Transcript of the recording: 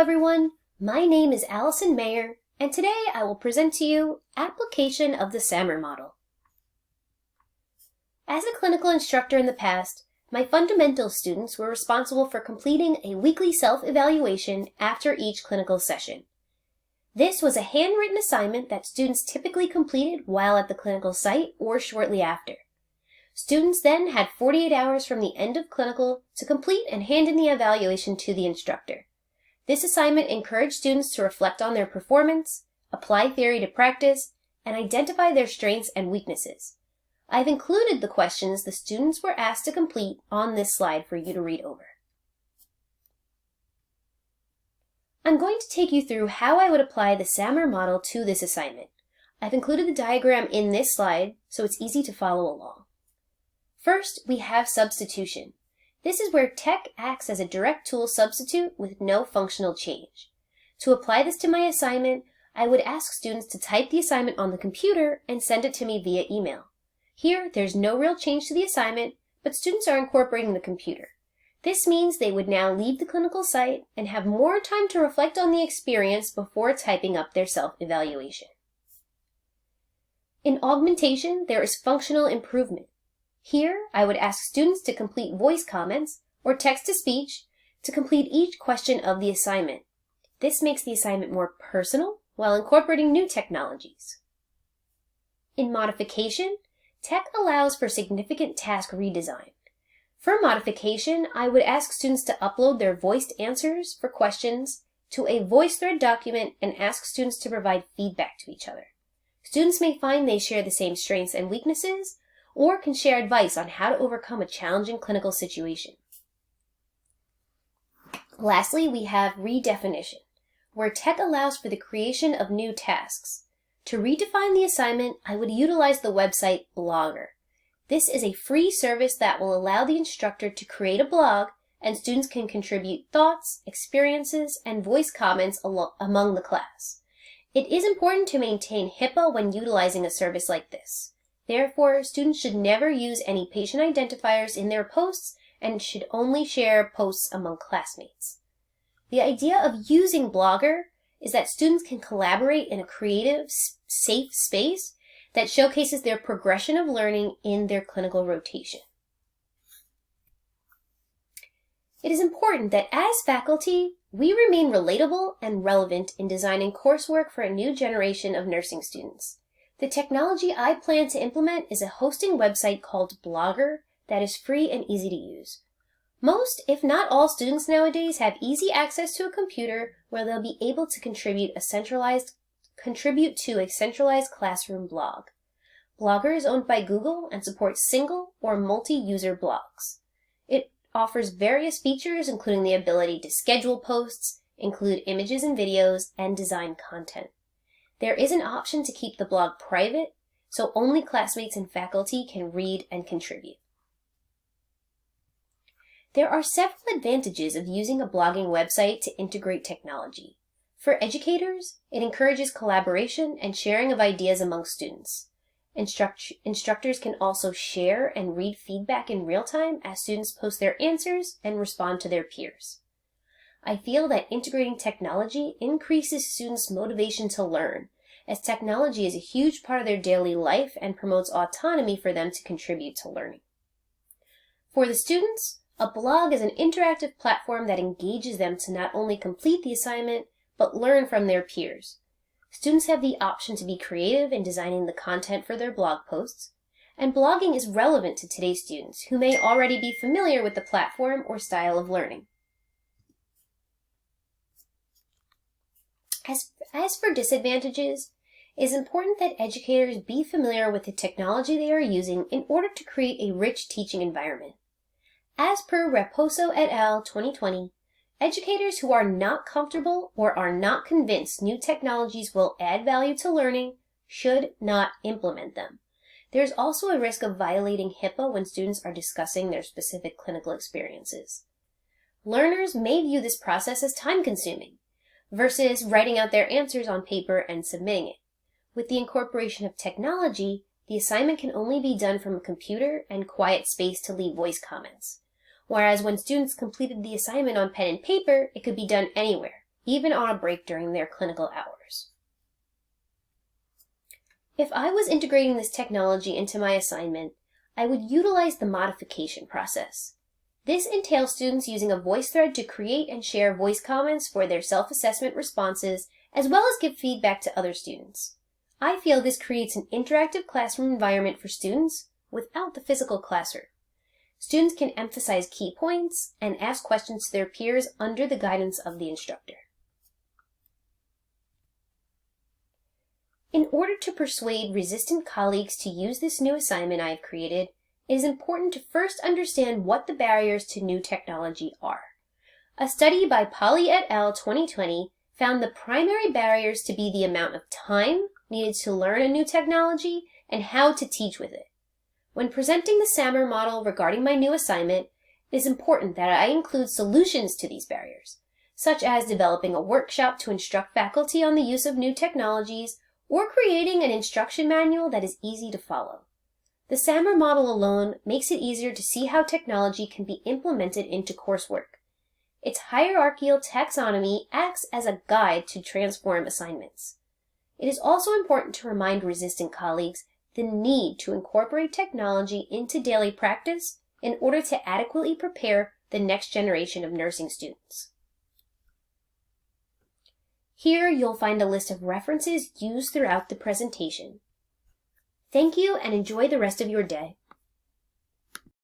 everyone, my name is Allison Mayer, and today I will present to you Application of the SAMR Model. As a clinical instructor in the past, my fundamental students were responsible for completing a weekly self-evaluation after each clinical session. This was a handwritten assignment that students typically completed while at the clinical site or shortly after. Students then had 48 hours from the end of clinical to complete and hand in the evaluation to the instructor. This assignment encouraged students to reflect on their performance, apply theory to practice, and identify their strengths and weaknesses. I've included the questions the students were asked to complete on this slide for you to read over. I'm going to take you through how I would apply the SAMR model to this assignment. I've included the diagram in this slide so it's easy to follow along. First, we have substitution. This is where tech acts as a direct tool substitute with no functional change. To apply this to my assignment, I would ask students to type the assignment on the computer and send it to me via email. Here, there's no real change to the assignment, but students are incorporating the computer. This means they would now leave the clinical site and have more time to reflect on the experience before typing up their self-evaluation. In augmentation, there is functional improvement. Here, I would ask students to complete voice comments or text-to-speech to complete each question of the assignment. This makes the assignment more personal while incorporating new technologies. In modification, tech allows for significant task redesign. For modification, I would ask students to upload their voiced answers for questions to a VoiceThread document and ask students to provide feedback to each other. Students may find they share the same strengths and weaknesses, or can share advice on how to overcome a challenging clinical situation. Lastly, we have redefinition, where tech allows for the creation of new tasks. To redefine the assignment, I would utilize the website Blogger. This is a free service that will allow the instructor to create a blog, and students can contribute thoughts, experiences, and voice comments among the class. It is important to maintain HIPAA when utilizing a service like this. Therefore, students should never use any patient identifiers in their posts and should only share posts among classmates. The idea of using Blogger is that students can collaborate in a creative, safe space that showcases their progression of learning in their clinical rotation. It is important that as faculty, we remain relatable and relevant in designing coursework for a new generation of nursing students. The technology I plan to implement is a hosting website called Blogger that is free and easy to use. Most, if not all, students nowadays have easy access to a computer where they'll be able to contribute to a centralized classroom blog. Blogger is owned by Google and supports single or multi-user blogs. It offers various features including the ability to schedule posts, include images and videos, and design content. There is an option to keep the blog private, so only classmates and faculty can read and contribute. There are several advantages of using a blogging website to integrate technology. For educators, it encourages collaboration and sharing of ideas among students. Instructors can also share and read feedback in real time as students post their answers and respond to their peers. I feel that integrating technology increases students' motivation to learn, as technology is a huge part of their daily life and promotes autonomy for them to contribute to learning. For the students, a blog is an interactive platform that engages them to not only complete the assignment, but learn from their peers. Students have the option to be creative in designing the content for their blog posts, and blogging is relevant to today's students who may already be familiar with the platform or style of learning. As for disadvantages, it is important that educators be familiar with the technology they are using in order to create a rich teaching environment. As per Raposo et al. 2020, educators who are not comfortable or are not convinced new technologies will add value to learning should not implement them. There is also a risk of violating HIPAA when students are discussing their specific clinical experiences. Learners may view this process as time-consuming, versus writing out their answers on paper and submitting it. With the incorporation of technology, the assignment can only be done from a computer and quiet space to leave voice comments. Whereas when students completed the assignment on pen and paper, it could be done anywhere, even on a break during their clinical hours. If I was integrating this technology into my assignment, I would utilize the modification process. This entails students using a voice thread to create and share voice comments for their self-assessment responses, as well as give feedback to other students. I feel this creates an interactive classroom environment for students without the physical classroom. Students can emphasize key points and ask questions to their peers under the guidance of the instructor. In order to persuade resistant colleagues to use this new assignment I have created, it is important to first understand what the barriers to new technology are. A study by Polly et al. 2020 found the primary barriers to be the amount of time needed to learn a new technology and how to teach with it. When presenting the SAMR model regarding my new assignment, it is important that I include solutions to these barriers, such as developing a workshop to instruct faculty on the use of new technologies or creating an instruction manual that is easy to follow. The SAMR model alone makes it easier to see how technology can be implemented into coursework. Its hierarchical taxonomy acts as a guide to transform assignments. It is also important to remind resistant colleagues the need to incorporate technology into daily practice in order to adequately prepare the next generation of nursing students. Here you'll find a list of references used throughout the presentation. Thank you and enjoy the rest of your day.